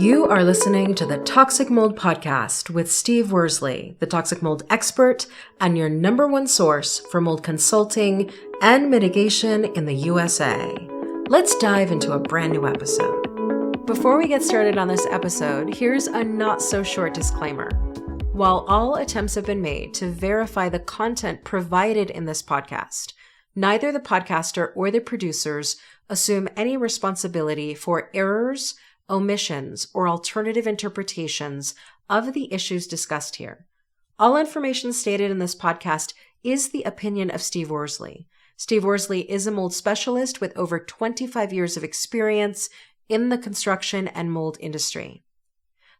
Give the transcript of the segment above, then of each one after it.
You are listening to the Toxic Mold Podcast with Steve Worsley, the toxic mold expert and your number one source for mold consulting and mitigation in the USA. Let's dive into a brand new episode. Before we get started on this episode, here's a not so short disclaimer. While all attempts have been made to verify the content provided in this podcast, neither the podcaster or the producers assume any responsibility for errors, omissions, or alternative interpretations of the issues discussed here. All information stated in this podcast is the opinion of Steve Worsley. Steve Worsley is a mold specialist with over 25 years of experience in the construction and mold industry.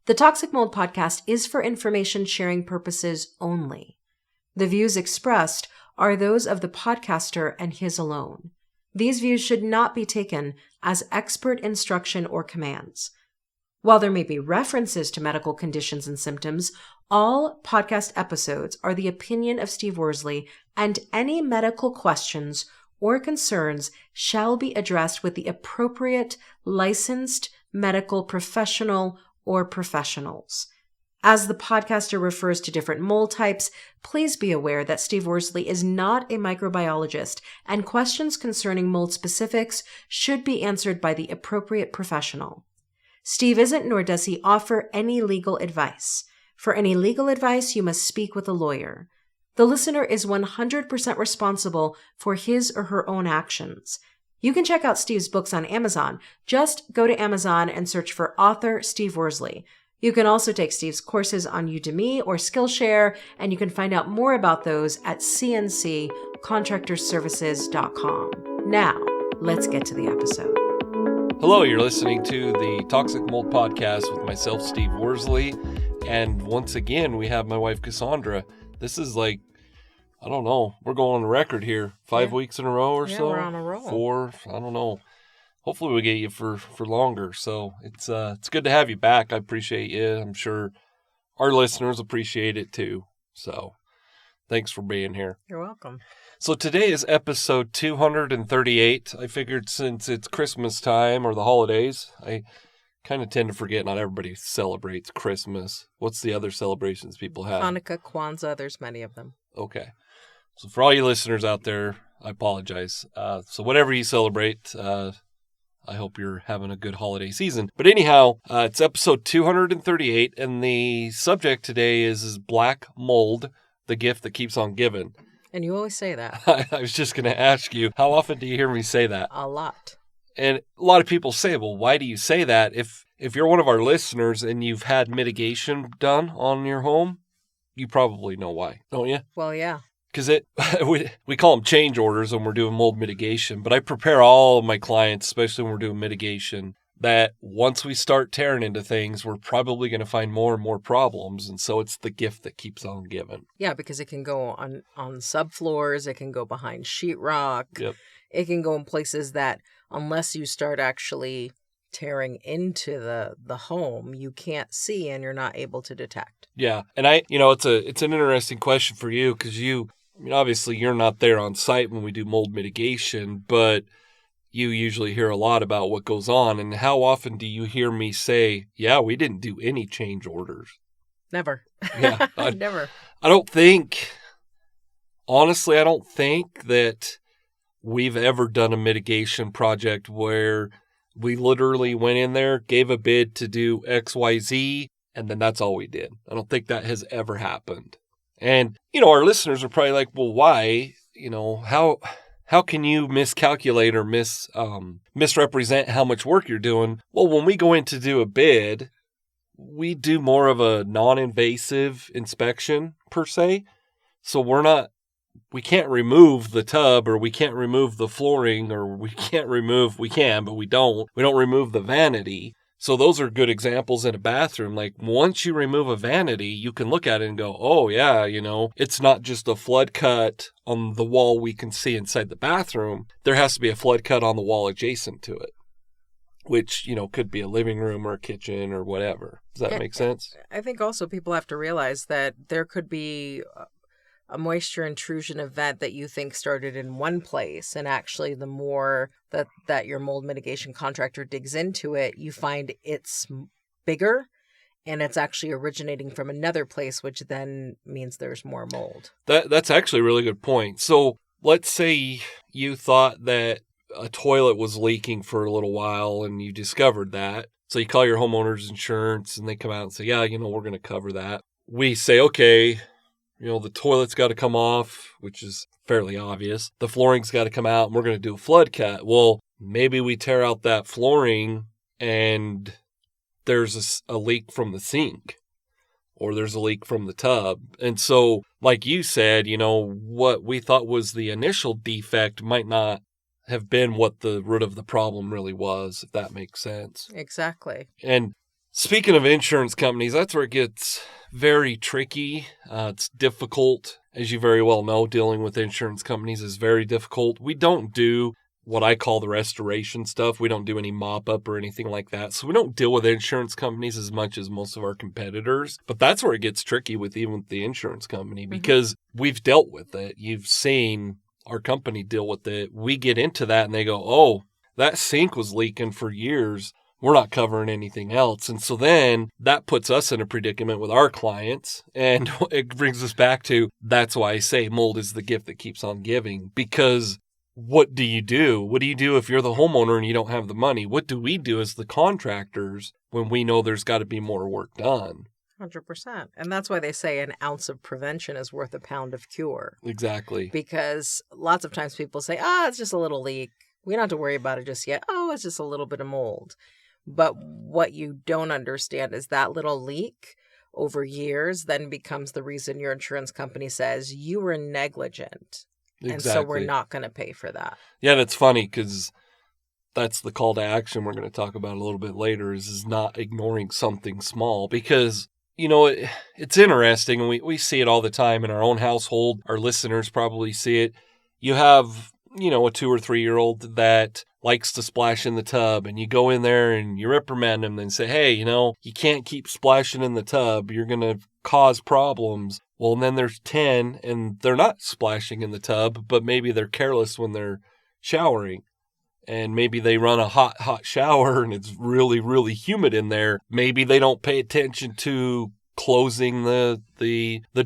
The Toxic Mold Podcast is for information sharing purposes only. The views expressed are those of the podcaster and his alone. These views should not be taken as expert instruction or commands. While there may be references to medical conditions and symptoms, all podcast episodes are the opinion of Steve Worsley, and any medical questions or concerns shall be addressed with the appropriate licensed medical professional or professionals. As the podcaster refers to different mold types, please be aware that Steve Worsley is not a microbiologist, and questions concerning mold specifics should be answered by the appropriate professional. Steve isn't, nor does he offer any legal advice. For any legal advice, you must speak with a lawyer. The listener is 100% responsible for his or her own actions. You can check out Steve's books on Amazon. Just go to Amazon and search for author Steve Worsley. You can also take Steve's courses on Udemy or Skillshare, and you can find out more about those at cnccontractorservices.com. Now, let's get to the episode. Hello, you're listening to the Toxic Mold Podcast with myself, Steve Worsley, and once again, we have my wife, Cassandra. This is like, I don't know, we're going on a record here. 5 weeks in a row or so? Yeah, we're on a roll. 4, I don't know. Hopefully we get you for longer. So it's good to have you back. I appreciate you. I'm sure our listeners appreciate it too. So thanks for being here. You're welcome. So today is episode 238. I figured since it's Christmas time or the holidays, I kind of tend to forget not everybody celebrates Christmas. What's the other celebrations people have? Hanukkah, Kwanzaa, there's many of them. Okay. So for all you listeners out there, I apologize. So whatever you celebrate, I hope you're having a good holiday season. But anyhow, it's episode 238, and the subject today is black mold, the gift that keeps on giving. And you always say that. I was just going to ask you, how often do you hear me say that? A lot. And a lot of people say, well, why do you say that? If you're one of our listeners and you've had mitigation done on your home, you probably know why, don't you? Well, yeah. Because we call them change orders when we're doing mold mitigation, but I prepare all of my clients, especially when we're doing mitigation, that once we start tearing into things, we're probably going to find more and more problems. And so it's the gift that keeps on giving. Yeah, because it can go on subfloors, it can go behind sheetrock, Yep. It can go in places that unless you start actually tearing into the home, you can't see and you're not able to detect. Yeah. And it's an interesting question for you because obviously you're not there on site when we do mold mitigation, but you usually hear a lot about what goes on. And how often do you hear me say, yeah, we didn't do any change orders? Never. Yeah. Never. I don't think that we've ever done a mitigation project where we literally went in there, gave a bid to do XYZ, and then that's all we did. I don't think that has ever happened. And, our listeners are probably like, well, why? How can you miscalculate or misrepresent how much work you're doing? Well, when we go in to do a bid, we do more of a non-invasive inspection per se. So we can't remove the tub, or we can't remove the flooring, or we can, but we don't remove the vanity. So those are good examples in a bathroom. Like once you remove a vanity, you can look at it and go, oh yeah, it's not just a flood cut on the wall we can see inside the bathroom. There has to be a flood cut on the wall adjacent to it, which, could be a living room or a kitchen or whatever. Does that make sense? I think also people have to realize that there could be a moisture intrusion event that you think started in one place, and actually the more that your mold mitigation contractor digs into it, you find it's bigger and it's actually originating from another place, which then means there's more mold. That's actually a really good point. So let's say you thought that a toilet was leaking for a little while and you discovered that. So you call your homeowner's insurance and they come out and say, yeah, we're going to cover that. We say, okay, the toilet's got to come off, which is fairly obvious. The flooring's got to come out and we're going to do a flood cut. Well, maybe we tear out that flooring and there's a leak from the sink or there's a leak from the tub. And so, like you said, what we thought was the initial defect might not have been what the root of the problem really was, if that makes sense. Exactly. And speaking of insurance companies, that's where it gets very tricky. It's difficult. As you very well know, dealing with insurance companies is very difficult. We don't do what I call the restoration stuff. We don't do any mop-up or anything like that. So we don't deal with insurance companies as much as most of our competitors. But that's where it gets tricky with even the insurance company because we've dealt with it. You've seen our company deal with it. We get into that and they go, oh, that sink was leaking for years. We're not covering anything else. And so then that puts us in a predicament with our clients. And it brings us back to, that's why I say mold is the gift that keeps on giving. Because what do you do? What do you do if you're the homeowner and you don't have the money? What do we do as the contractors when we know there's got to be more work done? 100%. And that's why they say an ounce of prevention is worth a pound of cure. Exactly. Because lots of times people say, it's just a little leak. We don't have to worry about it just yet. Oh, it's just a little bit of mold. But what you don't understand is that little leak over years then becomes the reason your insurance company says you were negligent. Exactly. And so we're not going to pay for that. Yeah, and it's funny because that's the call to action we're going to talk about a little bit later is not ignoring something small because, it's interesting and we see it all the time in our own household. Our listeners probably see it. You have, a 2 or 3 year old that likes to splash in the tub and you go in there and you reprimand them and say, hey, you can't keep splashing in the tub. You're going to cause problems. Well, and then there's 10 and they're not splashing in the tub, but maybe they're careless when they're showering. And maybe they run a hot shower and it's really, really humid in there. Maybe they don't pay attention to closing the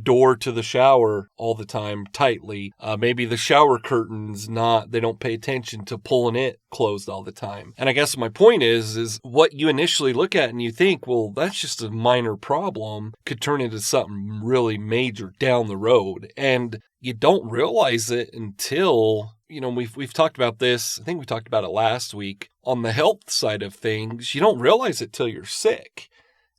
door to the shower all the time tightly. Maybe the shower curtain's they don't pay attention to pulling it closed all the time. And I guess my point is what you initially look at and you think, well, that's just a minor problem could turn into something really major down the road. And you don't realize it until, we've talked about this. I think we talked about it last week on the health side of things. You don't realize it till you're sick.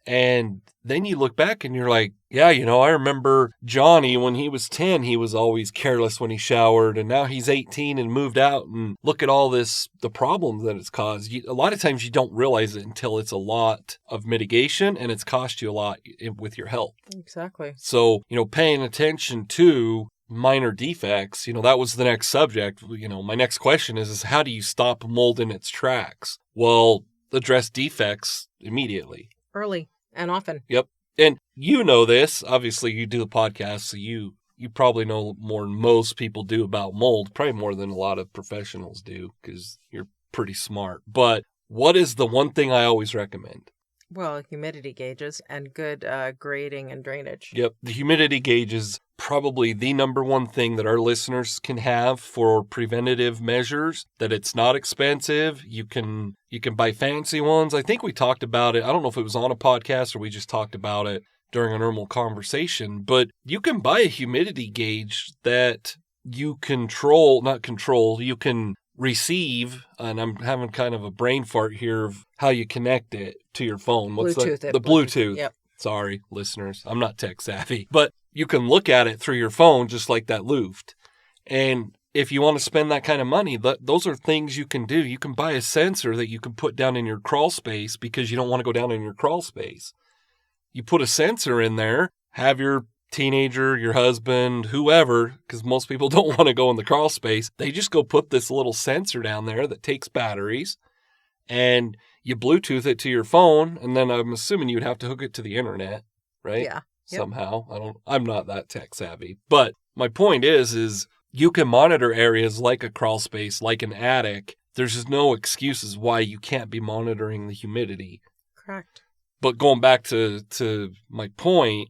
And then you look back and you're like, yeah, I remember Johnny when he was 10, he was always careless when he showered. And now he's 18 and moved out and look at all the problems that it's caused. A lot of times you don't realize it until it's a lot of mitigation and it's cost you a lot with your health. Exactly. So, paying attention to minor defects, that was the next subject. My next question is how do you stop mold in its tracks? Well, address defects immediately. Early. And often. Yep. And this, obviously you do the podcast, so you probably know more than most people do about mold, probably more than a lot of professionals do because you're pretty smart. But what is the one thing I always recommend? Well, humidity gauges and good grading and drainage. Yep. The humidity gauge is probably the number one thing that our listeners can have for preventative measures, that it's not expensive. You can buy fancy ones. I think we talked about it. I don't know if it was on a podcast or we just talked about it during a normal conversation, but you can buy a humidity gauge that you you can receive, and I'm having kind of a brain fart here of how you connect it to your phone. What's Bluetooth the Bluetooth. Yep. Sorry, listeners. I'm not tech savvy, but you can look at it through your phone just like that Luft. And if you want to spend that kind of money, those are things you can do. You can buy a sensor that you can put down in your crawl space because you don't want to go down in your crawl space. You put a sensor in there, have your teenager, your husband, whoever, because most people don't want to go in the crawl space. They just go put this little sensor down there that takes batteries and you Bluetooth it to your phone. And then I'm assuming you'd have to hook it to the internet, right? Yeah. Yep. Somehow. I'm not that tech savvy, but my point is you can monitor areas like a crawl space, like an attic. There's just no excuses why you can't be monitoring the humidity. Correct. But going back to my point,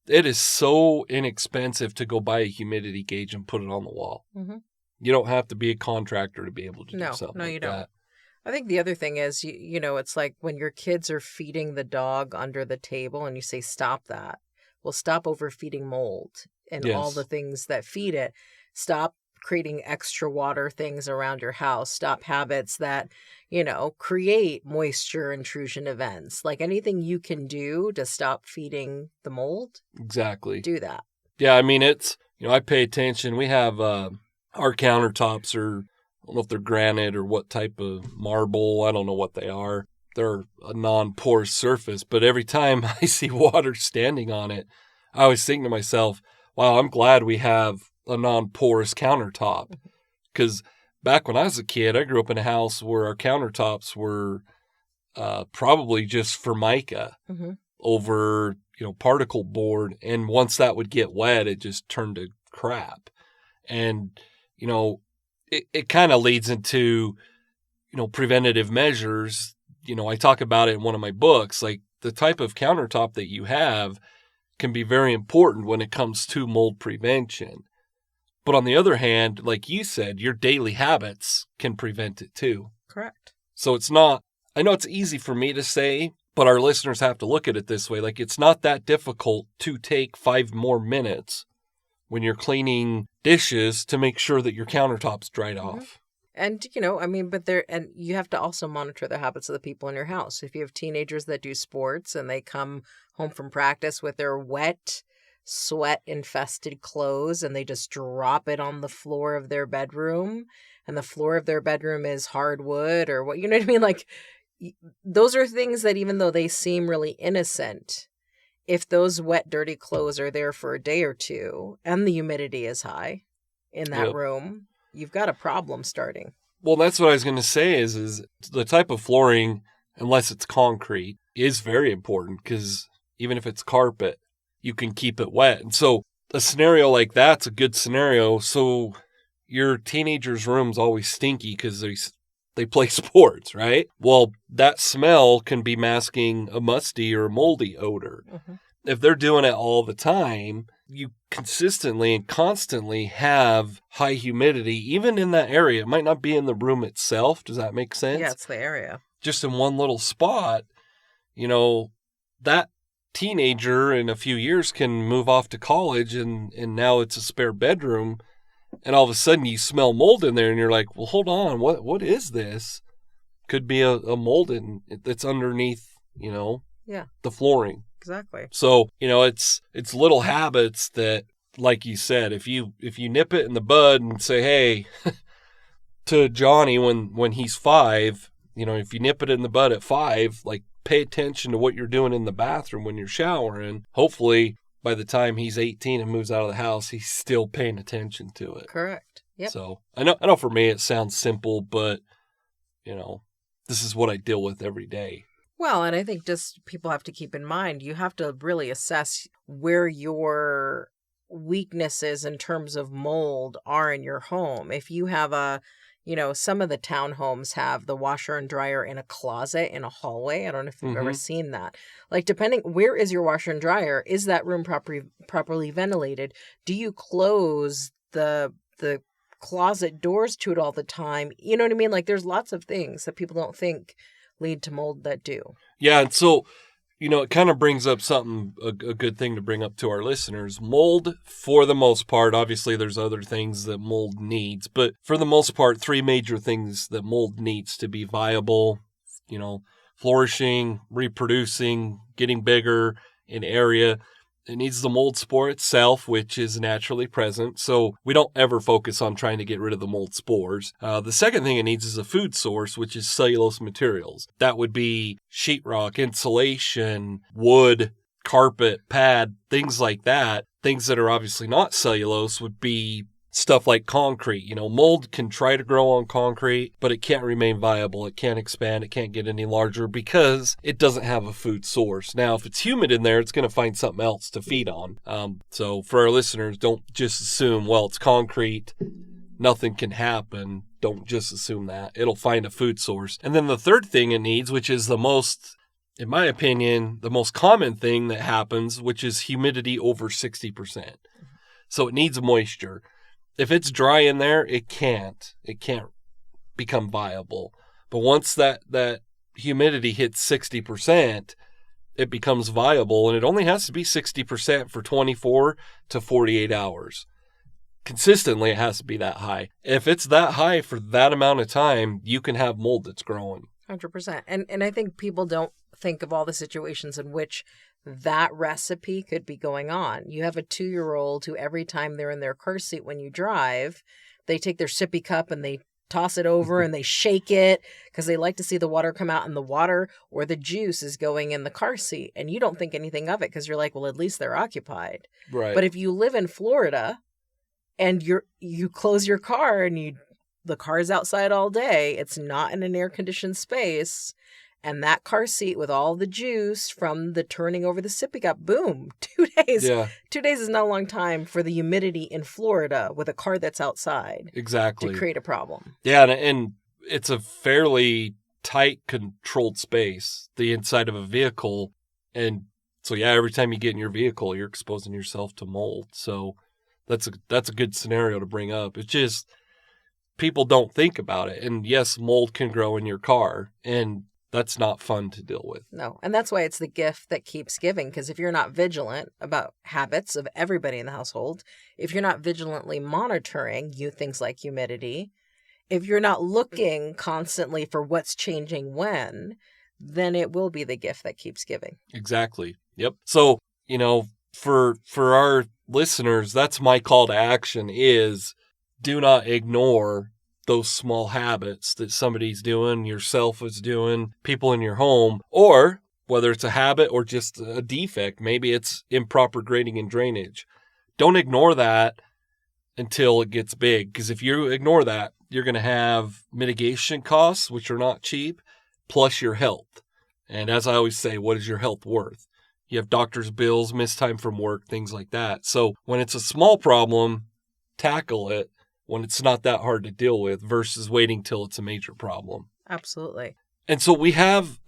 it is so inexpensive to go buy a humidity gauge and put it on the wall. Mm-hmm. You don't have to be a contractor to be able to do something like you don't. that. I think the other thing is, it's like when your kids are feeding the dog under the table and you say, stop that. Well, stop overfeeding mold and all the things that feed it. Stop creating extra water things around your house. Stop habits that, create moisture intrusion events. Like anything you can do to stop feeding the mold. Exactly. Do that. Yeah, I mean, it's, I pay attention. We have our countertops are, I don't know if they're granite or what type of marble. I don't know what they are. They're a non-porous surface, but every time I see water standing on it, I always think to myself, wow, I'm glad we have a non-porous countertop. Because back when I was a kid, I grew up in a house where our countertops were probably just Formica over, particle board. And once that would get wet, it just turned to crap. And, it kind of leads into, preventative measures. I talk about it in one of my books, like the type of countertop that you have can be very important when it comes to mold prevention. But on the other hand, like you said, your daily habits can prevent it too. Correct. So it's not, I know it's easy for me to say, but our listeners have to look at it this way. Like it's not that difficult to take 5 more minutes when you're cleaning dishes to make sure that your countertop's dried off. And, and you have to also monitor the habits of the people in your house. If you have teenagers that do sports and they come home from practice with their wet, sweat-infested clothes and they just drop it on the floor of their bedroom, and the floor of their bedroom is hardwood or what, you know what I mean? Like, those are things that even though they seem really innocent, if those wet, dirty clothes are there for a day or two and the humidity is high in that room, you've got a problem starting. Well, that's what I was going to say is the type of flooring, unless it's concrete, is very important because even if it's carpet, you can keep it wet. And so a scenario like that's a good scenario. So your teenager's room's always stinky because they play sports, right? Well, that smell can be masking a musty or moldy odor. If they're doing it all the time, you consistently and constantly have high humidity, even in that area. It might not be in the room itself. Does that make sense? Yeah, it's the area. Just in one little spot, that teenager in a few years can move off to college and now it's a spare bedroom. And all of a sudden you smell mold in there and you're like, well, hold on, what is this? Could be a mold that's underneath, the flooring. Exactly. So, it's little habits that, like you said, if you nip it in the bud and say, hey, to Johnny when he's 5, if you nip it in the bud at 5, like pay attention to what you're doing in the bathroom when you're showering. Hopefully by the time he's 18 and moves out of the house, he's still paying attention to it. Correct. Yep. So I know for me it sounds simple, but this is what I deal with every day. Well, and I think just people have to keep in mind, you have to really assess where your weaknesses in terms of mold are in your home. If you have some of the townhomes have the washer and dryer in a closet in a hallway. I don't know if you've ever seen that. Like, depending, where is your washer and dryer? Is that room properly ventilated? Do you close the closet doors to it all the time? You know what I mean? Like, there's lots of things that people don't think lead to mold that do. Yeah, and so, it kind of brings up a good thing to bring up to our listeners. Mold, for the most part, obviously there's other things that mold needs, but for the most part, 3 major things that mold needs to be viable, flourishing, reproducing, getting bigger in area. It needs the mold spore itself, which is naturally present. So we don't ever focus on trying to get rid of the mold spores. The second thing it needs is a food source, which is cellulose materials. That would be sheetrock, insulation, wood, carpet, pad, things like that. Things that are obviously not cellulose would be stuff like concrete. Mold can try to grow on concrete, but it can't remain viable. It can't expand. It can't get any larger because it doesn't have a food source. Now, if it's humid in there, it's going to find something else to feed on. So for our listeners, don't just assume, well, it's concrete, nothing can happen. Don't just assume that. It'll find a food source. And then the third thing it needs, which is the most in my opinion, the most common thing that happens, which is humidity over 60%. So it needs moisture. If it's dry in there, it can't become viable. But once that humidity hits 60%, it becomes viable, and it only has to be 60% for 24 to 48 hours. Consistently, it has to be that high. If it's that high for that amount of time, you can have mold that's growing. 100%. And I think people don't think of all the situations in which that recipe could be going on. You have a 2-year-old who every time they're in their car seat when you drive, they take their sippy cup and they toss it over and they shake it because they like to see the water come out, and the water or the juice is going in the car seat. And you don't think anything of it because you're like, well, at least they're occupied. Right. But if you live in Florida and you close your car and the car's outside all day, it's not in an air-conditioned space, and that car seat with all the juice from the turning over the sippy cup, boom, 2 days. Yeah. 2 days is not a long time for the humidity in Florida with a car that's outside. Exactly. To create a problem. Yeah, and it's a fairly tight, controlled space, the inside of a vehicle. And so, yeah, every time you get in your vehicle, you're exposing yourself to mold. So that's a good scenario to bring up. It's just people don't think about it. And yes, mold can grow in your car, and that's not fun to deal with. No, and that's why it's the gift that keeps giving, because if you're not vigilant about habits of everybody in the household, if you're not vigilantly monitoring things like humidity, if you're not looking constantly for what's changing when, then it will be the gift that keeps giving. Exactly. Yep. So, for our listeners, that's my call to action is do not ignore those small habits that somebody's doing, yourself is doing, people in your home, or whether it's a habit or just a defect, maybe it's improper grading and drainage. Don't ignore that until it gets big, because if you ignore that, you're going to have mitigation costs, which are not cheap, plus your health. And as I always say, what is your health worth? You have doctor's bills, missed time from work, things like that. So when it's a small problem, tackle it when it's not that hard to deal with versus waiting till it's a major problem. Absolutely. And so we have,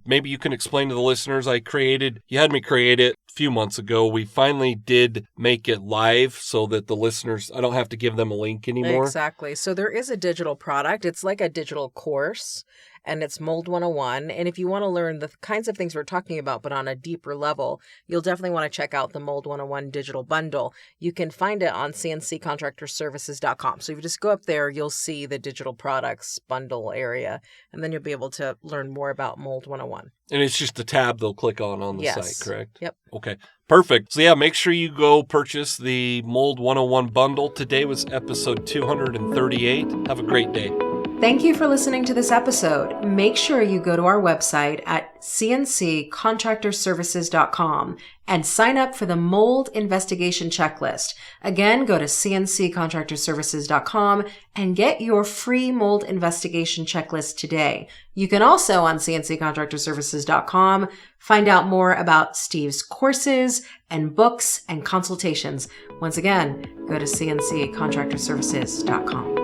maybe you can explain to the listeners, you had me create it a few months ago. We finally did make it live so that the listeners, I don't have to give them a link anymore. Exactly. So there is a digital product. It's like a digital course, and it's Mold 101. And if you want to learn the kinds of things we're talking about, but on a deeper level, you'll definitely want to check out the Mold 101 digital bundle. You can find it on cnccontractorservices.com. So if you just go up there, you'll see the digital products bundle area, and then you'll be able to learn more about Mold 101. And it's just a tab they'll click on the Yes. site, correct? Yep. Okay, perfect. So yeah, make sure you go purchase the Mold 101 bundle. Today was episode 238. Have a great day. Thank you for listening to this episode. Make sure you go to our website at cnccontractorservices.com and sign up for the mold investigation checklist. Again, go to cnccontractorservices.com and get your free mold investigation checklist today. You can also on cnccontractorservices.com find out more about Steve's courses and books and consultations. Once again, go to cnccontractorservices.com.